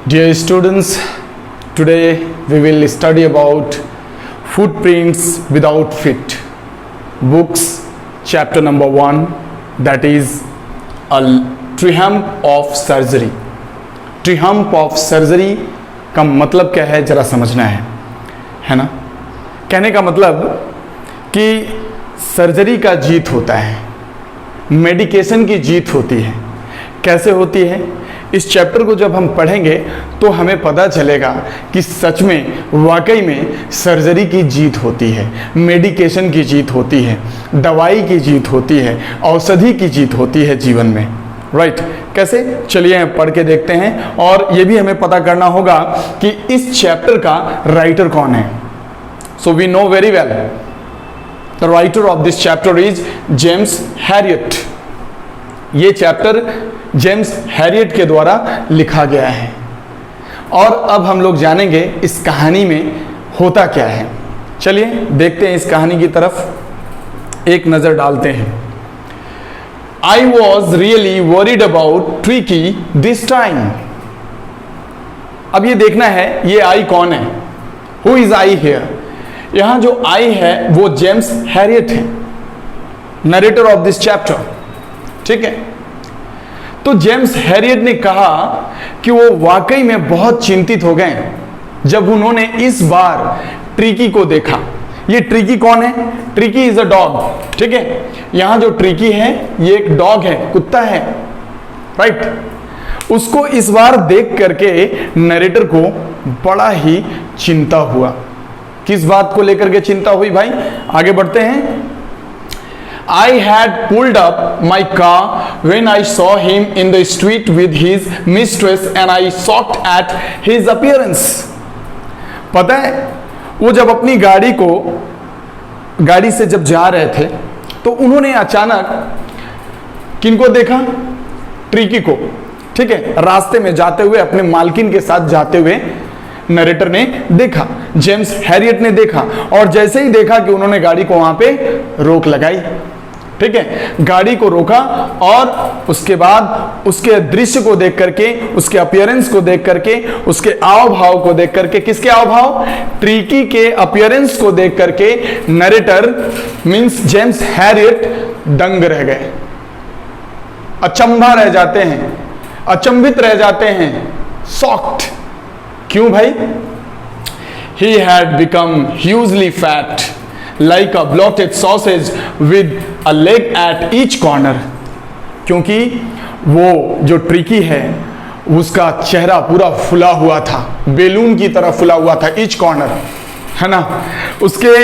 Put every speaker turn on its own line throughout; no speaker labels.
Dear students, today we will study about footprints without feet. Books, chapter number 1, that is a triumph of surgery. Triumph of surgery का मतलब क्या है जरा समझना है ना। कहने का मतलब कि सर्जरी का जीत होता है, मेडिकेशन की जीत होती है। कैसे होती है? इस चैप्टर को जब हम पढ़ेंगे तो हमें पता चलेगा कि सच में वाकई में सर्जरी की जीत होती है, मेडिकेशन की जीत होती है, दवाई की जीत होती है, औषधि की जीत होती है जीवन में। राइट कैसे? चलिए पढ़ के देखते हैं। और ये भी हमें पता करना होगा कि इस चैप्टर का राइटर कौन है। So we know very well the writer of this chapter is James Herriot. ये चैप्टर जेम्स हैरियट के द्वारा लिखा गया है। और अब हम लोग जानेंगे इस कहानी में होता क्या है। चलिए देखते हैं इस कहानी की तरफ एक नज़र डालते हैं। I was really worried about Tricky this time. अब ये देखना है ये आई कौन है। Who is I here? यहाँ जो आई है वो जेम्स हैरियट है, नरेटर ऑफ दिस चैप्टर। ठीक है, तो जेम्स हैरियट ने कहा कि वो वाकई में बहुत चिंतित हो गए जब उन्होंने इस बार ट्रिकी को देखा। ये ट्रिकी कौन है? Tricky is a dog. ठीक है, यहां जो ट्रिकी है ये एक डॉग है, कुत्ता है। राइट, उसको इस बार देख करके नरेटर को बड़ा ही चिंता हुआ। किस बात को लेकर के चिंता हुई भाई? आगे बढ़ते हैं। I had pulled up my car when I saw him in the street with his mistress and I shocked at his appearance. पता है वो जब अपनी गाड़ी से जब जा रहे थे तो उन्होंने अचानक किनको देखा? ट्रिकी को। ठीक है, रास्ते में जाते हुए अपने मालकिन के साथ जाते हुए नरेटर ने देखा, जेम्स हैरियट ने देखा। और जैसे ही देखा कि उन्होंने गाड़ी को वहां पे रोक लगाई। ठीक है, गाड़ी को रोका और उसके बाद उसके दृश्य को देख करके, उसके अपीयरेंस को देख करके, उसके आव भाव को देख करके, किसके आव भाव? ट्रिकी के अपीयरेंस को देख करके नरेटर मींस जेम्स हैरियट दंग रह गए, अचंभा रह जाते हैं, अचंभित रह जाते हैं, सॉक्ड। क्यों भाई? He had become hugely fat, like a bloated sausage with a leg at each corner. क्योंकि वो जो ट्रिकी है उसका चेहरा पूरा फुला हुआ था, बेलून की तरह फुला हुआ था, ईच कॉर्नर, है ना। उसके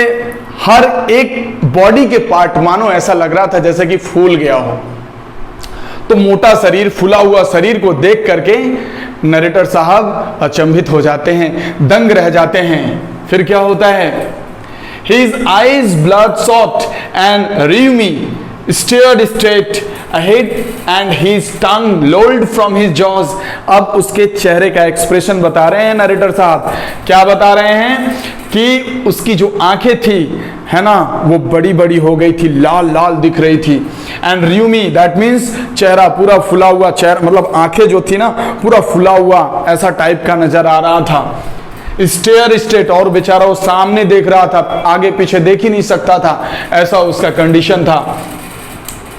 हर एक बॉडी के पार्ट मानो ऐसा लग रहा था जैसे कि फूल गया हो। तो मोटा शरीर, फुला हुआ शरीर को देख करके नरेटर साहब अचंभित हो जाते हैं, दंग रह जाते हैं। फिर क्या होता है? His eyes bloodshot and rheumy stared straight ahead and his tongue lolled from his jaws. अब उसके चेहरे का एक्सप्रेशन बता रहे हैं नरेटर साहब। क्या बता रहे हैं? कि उसकी जो आंखें थी, है ना, वो बड़ी बड़ी हो गई थी, लाल लाल दिख रही थी। एंड rheumy दैट मीन्स चेहरा पूरा फुला हुआ, चेहरा मतलब आंखें जो थी ना पूरा फुला हुआ ऐसा टाइप का नजर आ रहा था। स्टेयर स्ट्रेट, और बेचारा वो सामने देख रहा था, आगे पीछे देख ही नहीं सकता था, ऐसा उसका कंडीशन था।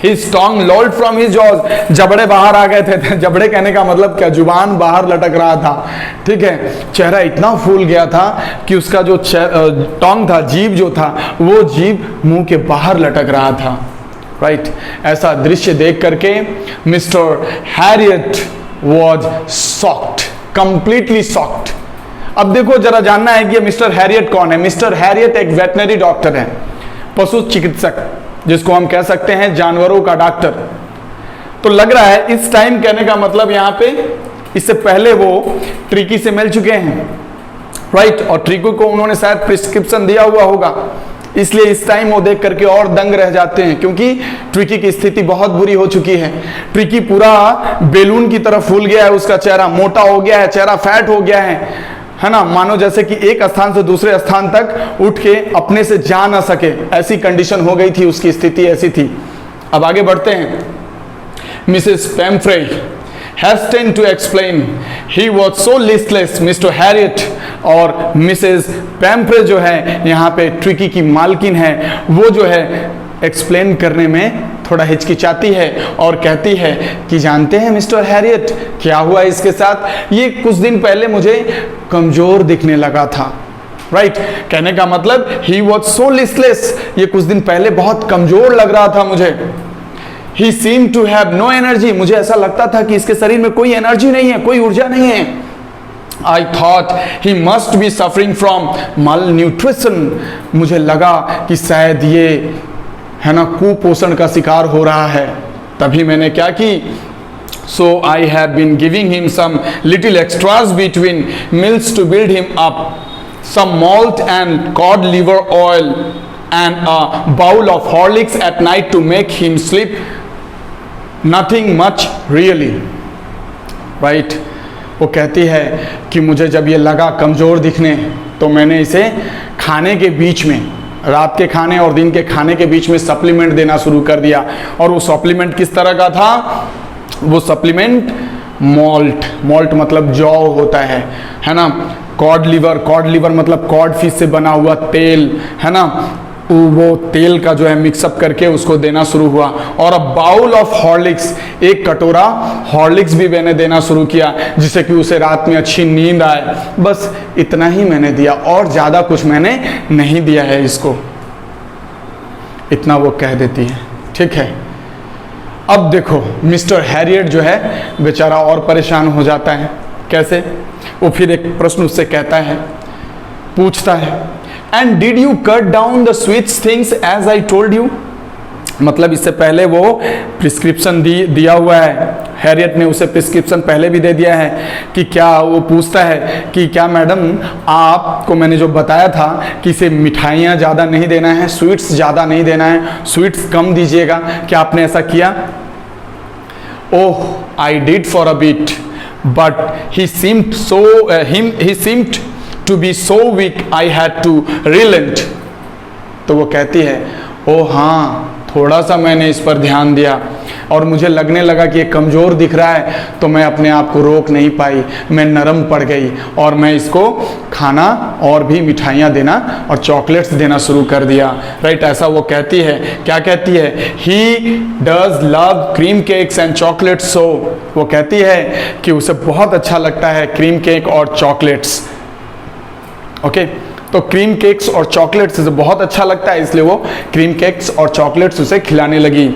His tongue lolled from his jaws, जबड़े बाहर आ गए थे। जबड़े कहने का मतलब क्या? जुबान बाहर लटक रहा था। ठीक है, चेहरा इतना फूल गया था कि उसका जो टोंग था, जीभ जो था, वो जीभ मुंह के बाहर लटक रहा था। राइट, ऐसा दृश्य देख करके mister Harriet was socked, completely socked. अब देखो जरा जानना है कि मिस्टर हैरियट कौन है। मिस्टर हैरियट एक वेटनरी डॉक्टर है, पशु चिकित्सक, जिसको हम कह सकते हैं जानवरों का डॉक्टर। तो लग रहा है इस टाइम, कहने का मतलब यहाँ पे इससे पहले वो ट्रिकी से मिल चुके हैं। राइट, और ट्रिकी को उन्होंने शायद प्रिस्क्रिप्शन दिया हुआ होगा, इसलिए इस टाइम वो देख करके और दंग रह जाते हैं, क्योंकि ट्रिकी की स्थिति बहुत बुरी हो चुकी है। ट्रिकी पूरा बेलून की तरह फूल गया है, उसका चेहरा मोटा हो गया है, चेहरा फैट हो गया है ना, मानो जैसे कि एक स्थान से दूसरे स्थान तक उठ के अपने से जा ना सके, ऐसी कंडीशन हो गई थी, उसकी स्थिति ऐसी थी। अब आगे बढ़ते हैं। Mrs Pomfrey hastened to explain. He was so listless. Mr Harriet और मिसेस पैम्प्रे जो है यहाँ पे ट्रिकी की मालकिन है, वो जो है एक्सप्लेन करने में थोड़ा हिचकिचाती है और कहती है कि जानते हैं मिस्टर हैरियट क्या हुआ इसके साथ, ये कुछ दिन पहले मुझे कमजोर दिखने लगा था। राइट कहने का मतलब ही वॉज सो लिस्टलेस, ये कुछ दिन पहले बहुत कमजोर लग रहा था मुझे। He seem to have no energy, मुझे ऐसा लगता था कि इसके शरीर में कोई एनर्जी नहीं है, कोई ऊर्जा नहीं है। I thought he must be suffering from malnutrition, मुझे लगा कि शायद ये है ना कुपोषण का शिकार हो रहा है। तभी मैंने क्या की, so I have been giving him some little extras between meals to build him up, some malt and cod liver oil and a bowl of Horlicks at night to make him sleep, nothing much really, right? वो कहती है कि मुझे जब ये लगा कमज़ोर दिखने तो मैंने इसे खाने के बीच में, रात के खाने और दिन के खाने के बीच में सप्लीमेंट देना शुरू कर दिया। और वो सप्लीमेंट किस तरह का था, वो सप्लीमेंट मॉल्ट मतलब जौ होता है ना। कॉड लिवर मतलब कॉड फिश से बना हुआ तेल है ना, वो तेल का जो है मिक्सअप करके उसको देना शुरू हुआ। और अ बाउल ऑफ हॉर्लिक्स, एक कटोरा हॉर्लिक्स भी मैंने देना शुरू किया जिससे कि उसे रात में अच्छी नींद आए। बस इतना ही मैंने दिया और ज़्यादा कुछ मैंने नहीं दिया है इसको, इतना वो कह देती है। ठीक है, अब देखो मिस्टर हैरियट जो है बेचारा और परेशान हो जाता है। कैसे, वो फिर एक प्रश्न उससे कहता है, पूछता है, and did you cut down the sweet things as I told you, मतलब इससे पहले वो प्रिस्क्रिप्शन दिया हुआ है, हैरियट ने उसे प्रिस्क्रिप्शन पहले भी दे दिया है कि क्या, वो पूछता है कि क्या मैडम आपको मैंने जो बताया था कि इसे मिठाइयाँ ज़्यादा नहीं देना है, स्वीट्स ज़्यादा नहीं देना है, स्वीट्स कम दीजिएगा, क्या आपने ऐसा किया? Oh I did for a bit but he seemed to be so weak I had to relent। तो वो कहती है, ओ हाँ थोड़ा सा मैंने इस पर ध्यान दिया और मुझे लगने लगा कि ये कमज़ोर दिख रहा है, तो मैं अपने आप को रोक नहीं पाई, मैं नरम पड़ गई और मैं इसको खाना और भी मिठाइयाँ देना और चॉकलेट्स देना शुरू कर दिया। राइट, ऐसा वो कहती है। क्या कहती है? He does love cream cakes and chocolates, so वो कहती है कि उसे बहुत अच्छा लगता है क्रीम केक और चॉकलेट्स। ओके तो क्रीम केक्स और चॉकलेट्स उसे बहुत अच्छा लगता है, इसलिए वो क्रीम केक्स और चॉकलेट्स उसे खिलाने लगी।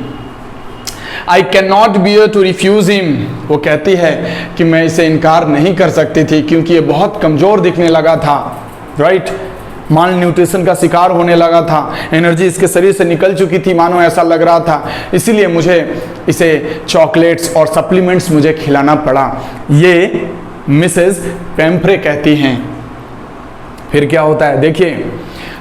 I can not bear to refuse him, वो कहती है कि मैं इसे इनकार नहीं कर सकती थी क्योंकि ये बहुत कमज़ोर दिखने लगा था। राइट, माल न्यूट्रिशन का शिकार होने लगा था, एनर्जी इसके शरीर से निकल चुकी थी, मानो ऐसा लग रहा था, इसीलिए मुझे इसे चॉकलेट्स और सप्लीमेंट्स मुझे खिलाना पड़ा। ये मिसेस पैम्प्रे कहती हैं। फिर क्या होता है देखिए,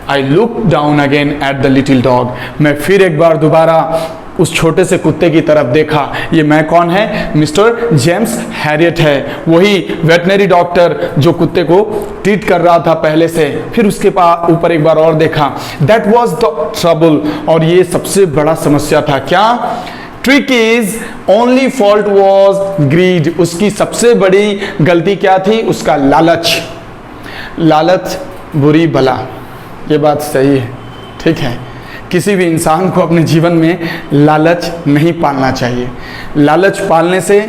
I look down again at the little dog, मैं फिर एक बार दोबारा उस छोटे से कुत्ते की तरफ देखा। ये मैं कौन है? मिस्टर जेम्स हैरियट है, वही वेटनरी डॉक्टर जो कुत्ते को ट्रीट कर रहा था पहले से। फिर उसके ऊपर एक बार और देखा, दैट वॉज द ट्रबल, और ये सबसे बड़ा समस्या था। क्या? Tricki's only fault was greed, उसकी सबसे बड़ी गलती क्या थी? उसका लालच। लालच बुरी बला, ये बात सही है। ठीक है, किसी भी इंसान को अपने जीवन में लालच नहीं पालना चाहिए। लालच पालने से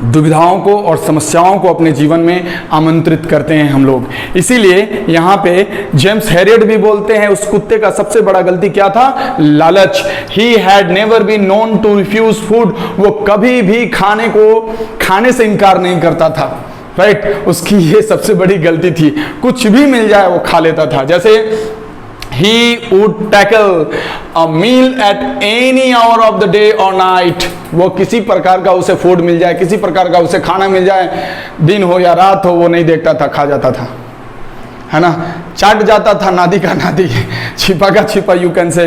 दुविधाओं को और समस्याओं को अपने जीवन में आमंत्रित करते हैं हम लोग। इसीलिए यहाँ पे जेम्स हैरियट भी बोलते हैं उस कुत्ते का सबसे बड़ा गलती क्या था? लालच। He had never been known to refuse food, वो कभी भी खाने से इनकार नहीं करता था। राइट, उसकी ये सबसे बड़ी गलती थी, कुछ भी मिल जाए वो खा लेता था। जैसे he would tackle a meal at any hour of the day or night, वो किसी प्रकार का उसे फूड मिल जाए, किसी प्रकार का उसे खाना मिल जाए, दिन हो या रात हो वो नहीं देखता था, खा जाता था, है ना। चाट जाता था नादी का नादी, छिपा का छिपा, you can say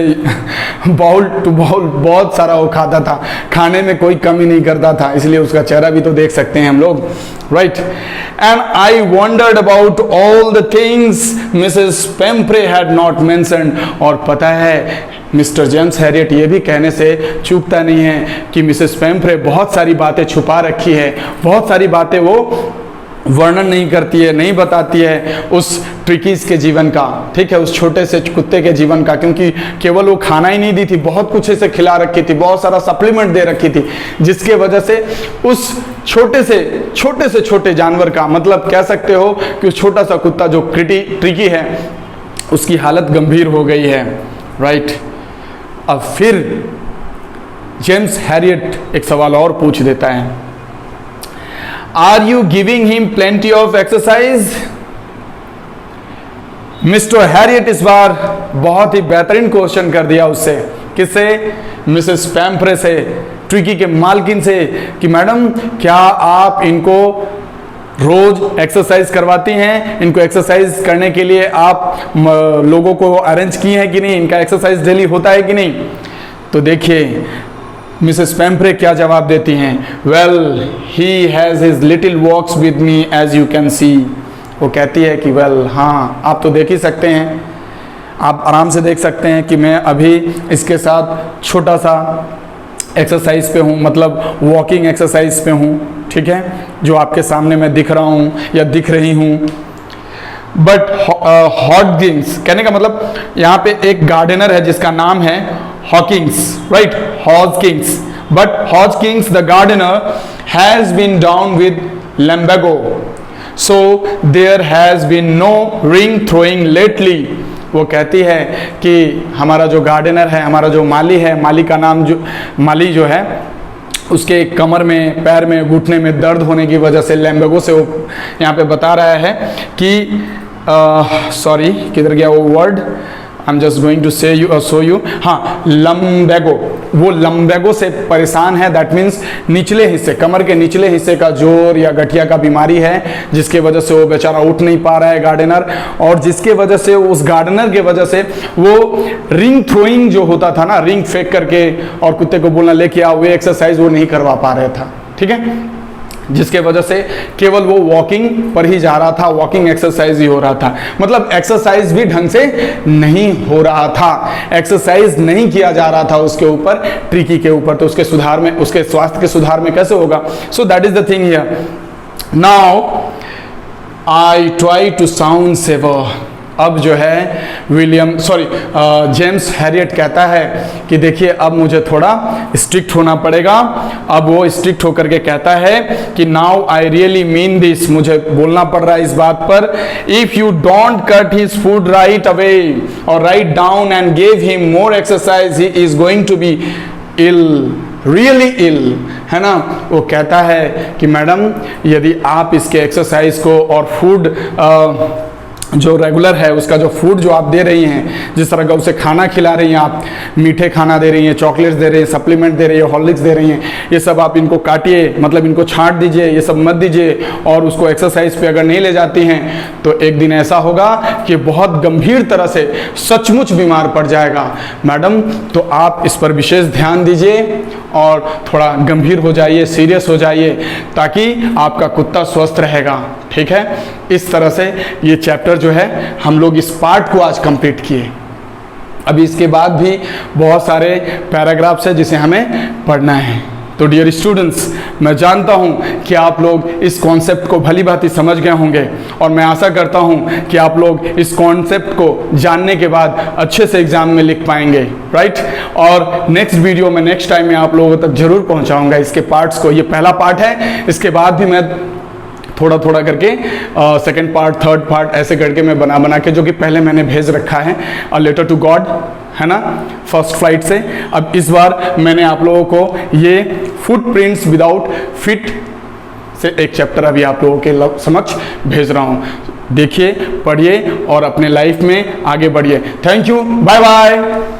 bowl to bowl, बहुत सारा वो खाता था, खाने में कोई कमी नहीं करता था। इसलिए उसका चेहरा भी तो देख सकते हैं हम लोग। Right, and I wondered about all the things Mrs Pomfrey had not mentioned, और पता है मिस्टर जेम्स हैरियट ये भी कहने से चूकता नहीं है कि मिसेस पेम्फ्रे बहुत सारी बातें छुपा रखी है, बहुत सारी बातें वो वर्णन नहीं करती है, नहीं बताती है उस ट्रिकीज के जीवन का, ठीक है, उस छोटे से कुत्ते के जीवन का, क्योंकि केवल वो खाना ही नहीं दी थी, बहुत कुछ इसे खिला रखी थी, बहुत सारा सप्लीमेंट दे रखी थी, जिसके वजह से उस छोटे से छोटे जानवर का, मतलब कह सकते हो कि उस छोटा सा कुत्ता जो ट्रिकी है उसकी हालत गंभीर हो गई है, राइट। अब फिर जेम्स हैरियट एक सवाल और पूछ देता है, are you giving him plenty of exercise? Mister Herriot इस बार बहुत ही बेहतरीन क्वेश्चन कर दिया उससे, किससे? मिसेस पेम्फ्रे से, ट्रिकी के मालकिन से, कि मैडम क्या आप इनको रोज एक्सरसाइज करवाती हैं? इनको एक्सरसाइज करने के लिए आप लोगों को अरेंज किए हैं कि नहीं? इनका एक्सरसाइज डेली होता है कि नहीं? तो देखिए मिसेस पेम्फ्रे क्या जवाब देती हैं, well he has his little walks with me as you can see. वो कहती है कि वेल हाँ, आप तो देख ही सकते हैं, आप आराम से देख सकते हैं कि मैं अभी इसके साथ छोटा सा एक्सरसाइज पे हूँ, मतलब वॉकिंग एक्सरसाइज पे हूँ, ठीक है, जो आपके सामने मैं दिख रहा हूँ या दिख रही हूँ। बट हॉकिंग्स, कहने का मतलब यहाँ पे एक गार्डनर है जिसका नाम है Hodgkins, right, Hodgkins, but Hodgkins the gardener has been down with lumbago, so there has been no ring throwing lately. वो कहती है कि हमारा जो गार्डनर है, हमारा जो माली है, माली का नाम जो माली जो है, उसके कमर में, पैर में, घुटने में दर्द होने की वजह से लम्बेगो से वो यहाँ पे बता रहा है कि सॉरी किधर गया वो word, I am just going to say you show you, हाँ, लम्बेगो, वो लम्बेगो से परेशान है, दैट मीन्स निचले हिस्से, कमर के निचले हिस्से का जोर या गठिया का बीमारी है, जिसके वजह से वो बेचारा उठ नहीं पा रहा है गार्डनर, और जिसके वजह से उस गार्डनर के वजह से वो रिंग थ्रोइंग जो होता था ना, रिंग फेंक करके और कुत्ते को बोलना लेके आओ, वो एक्सरसाइज वो नहीं करवा पा रहा था, ठीक है, जिसके वजह से केवल वो वॉकिंग पर ही जा रहा था, वॉकिंग एक्सरसाइज ही हो रहा था, मतलब एक्सरसाइज भी ढंग से नहीं हो रहा था, एक्सरसाइज नहीं किया जा रहा था उसके ऊपर, ट्रिकी के ऊपर, तो उसके सुधार में, उसके स्वास्थ्य के सुधार में कैसे होगा? So that is the thing here. Now I try to sound severe. अब जो है जेम्स हैरियट कहता है कि देखिए अब मुझे थोड़ा स्ट्रिक्ट होना पड़ेगा। अब वो स्ट्रिक्ट होकर के कहता है कि now I really mean this, मुझे बोलना पड़ रहा है इस बात पर, if you don't cut his food right away और right down and give him more exercise, he is going to be ill, really ill, है ना। वो कहता है कि मैडम यदि आप इसके एक्सरसाइज को और फूड जो रेगुलर है, उसका जो फूड जो आप दे रही हैं, जिस तरह का उसे खाना खिला रही हैं, आप मीठे खाना दे रही हैं, चॉकलेट्स दे रही हैं, सप्लीमेंट दे रही है, हॉर्लिक्स दे रही हैं, ये सब आप इनको काटिए, मतलब इनको छांट दीजिए, ये सब मत दीजिए, और उसको एक्सरसाइज पे अगर नहीं ले जाती हैं तो एक दिन ऐसा होगा कि बहुत गंभीर तरह से सचमुच बीमार पड़ जाएगा मैडम। तो आप इस पर विशेष ध्यान दीजिए और थोड़ा गंभीर हो जाइए, सीरियस हो जाइए, ताकि आपका कुत्ता स्वस्थ रहेगा, ठीक है। इस तरह से ये चैप्टर जो है हम लोग इस पार्ट को आज कंप्लीट किए। अभी इसके बाद भी बहुत सारे पैराग्राफ्स हैं जिसे हमें पढ़ना है। तो डियर स्टूडेंट्स, मैं जानता हूं कि आप लोग इस कॉन्सेप्ट को भली भांति समझ गए होंगे, और मैं आशा करता हूं कि आप लोग इस कॉन्सेप्ट को जानने के बाद अच्छे से एग्जाम में लिख पाएंगे, राइट। और नेक्स्ट वीडियो में, नेक्स्ट टाइम में आप लोगों तक जरूर पहुंचाऊंगा इसके पार्ट्स को। ये पहला पार्ट है, इसके बाद भी मैं थोड़ा थोड़ा करके सेकंड पार्ट, थर्ड पार्ट ऐसे करके मैं बना के, जो कि पहले मैंने भेज रखा है, अ लेटर टू गॉड, है ना, फर्स्ट फ्लाइट से। अब इस बार मैंने आप लोगों को ये फुटप्रिंट्स विदाउट फीट से एक चैप्टर अभी आप लोगों के समक्ष भेज रहा हूँ। देखिए, पढ़िए और अपने लाइफ में आगे बढ़िए। Thank you, bye bye.